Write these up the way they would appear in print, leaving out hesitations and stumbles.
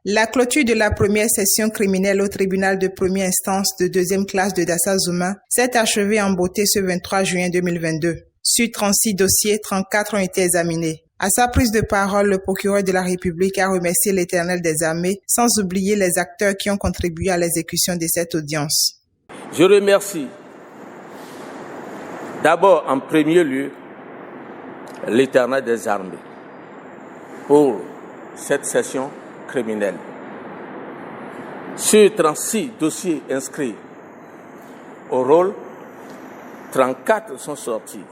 La clôture de la première session criminelle au tribunal de première instance de deuxième classe de Dassa-Zouma s'est achevée en beauté ce 23 juin 2022. Sur 36 dossiers, 34 ont été examinés. À sa prise de parole, le procureur de la République a remercié l'Éternel des armées, sans oublier les acteurs qui ont contribué à l'exécution de cette audience. Je remercie d'abord en premier lieu l'Éternel des armées pour cette session criminelle. Sur 36 dossiers inscrits au rôle, 34 sont sortis.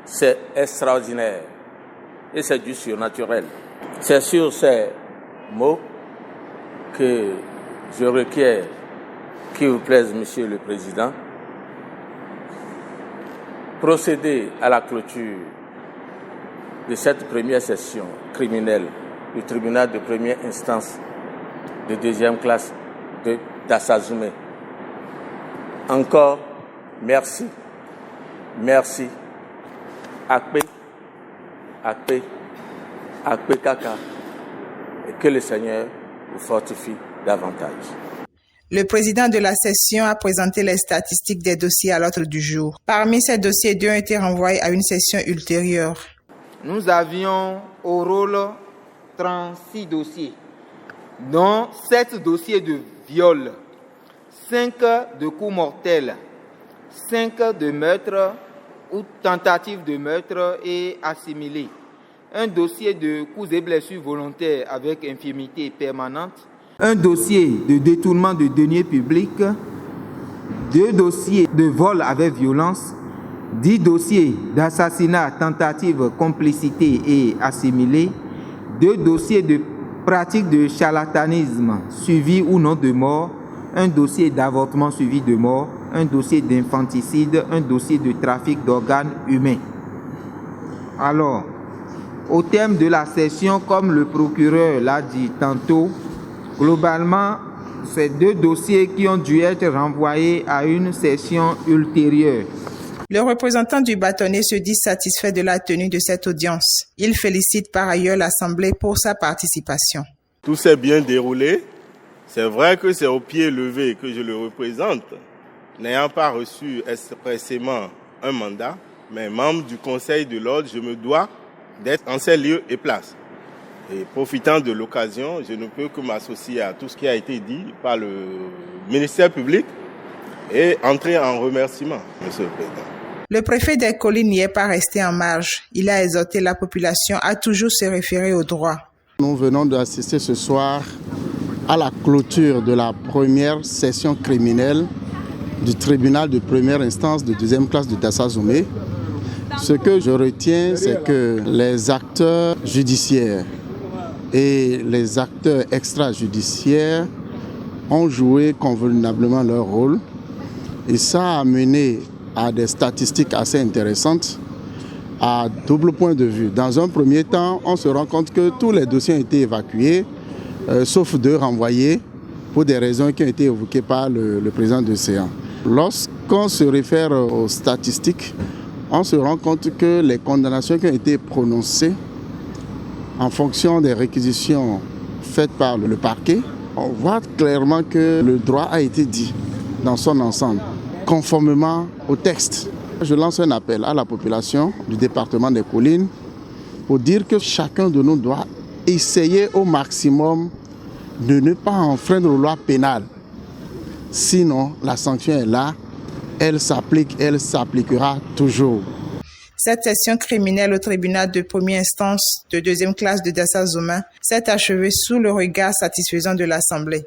C'est extraordinaire et c'est du surnaturel. C'est sur ces mots que je requiers qu'il vous plaise, Monsieur le Président, procéder à la clôture de cette première session criminelle du tribunal de première instance de deuxième classe de Dassa-Zouma. Encore, merci, Akpe Kaka, et que le Seigneur vous fortifie davantage. Le président de la session a présenté les statistiques des dossiers à l'ordre du jour. Parmi ces dossiers, 2 ont été renvoyés à une session ultérieure. Nous avions au rôle 36 dossiers, dont 7 dossiers de viol, 5 de coups mortels, 5 de meurtre ou tentative de meurtre et assimilés, un dossier de coups et blessures volontaires avec infirmité permanente, un dossier de détournement de deniers publics, 2 dossiers de vol avec violence, 10 dossiers d'assassinat, tentative, complicité et assimilé, 2 dossiers de pratique de charlatanisme suivi ou non de mort, un dossier d'avortement suivi de mort, un dossier d'infanticide, un dossier de trafic d'organes humains. Alors, au terme de la session, comme le procureur l'a dit tantôt, globalement, c'est 2 dossiers qui ont dû être renvoyés à une session ultérieure. Le représentant du bâtonnier se dit satisfait de la tenue de cette audience. Il félicite par ailleurs l'Assemblée pour sa participation. Tout s'est bien déroulé. C'est vrai que c'est au pied levé que je le représente, n'ayant pas reçu expressément un mandat, mais membre du Conseil de l'ordre, je me dois d'être en ces lieux et places. Et profitant de l'occasion, je ne peux que m'associer à tout ce qui a été dit par le ministère public et entrer en remerciement, Monsieur le Président. Le préfet des collines n'y est pas resté en marge. Il a exhorté la population à toujours se référer au droit. Nous venons d'assister ce soir à la clôture de la première session criminelle du tribunal de première instance de deuxième classe de Dassa-Zouma. Ce que je retiens, c'est que les acteurs judiciaires et les acteurs extrajudiciaires ont joué convenablement leur rôle et ça a mené à des statistiques assez intéressantes à double point de vue. Dans un premier temps, on se rend compte que tous les dossiers ont été évacués, sauf 2 renvoyés pour des raisons qui ont été évoquées par le président de séance. Lorsqu'on se réfère aux statistiques, on se rend compte que les condamnations qui ont été prononcées en fonction des réquisitions faites par le parquet, on voit clairement que le droit a été dit dans son ensemble, conformément au texte. Je lance un appel à la population du département des collines pour dire que chacun de nous doit essayer au maximum de ne pas enfreindre aux lois pénales. Sinon, la sanction est là, elle s'applique, elle s'appliquera toujours. Cette session criminelle au tribunal de première instance de deuxième classe de Dassa-Zouma s'est achevée sous le regard satisfaisant de l'Assemblée.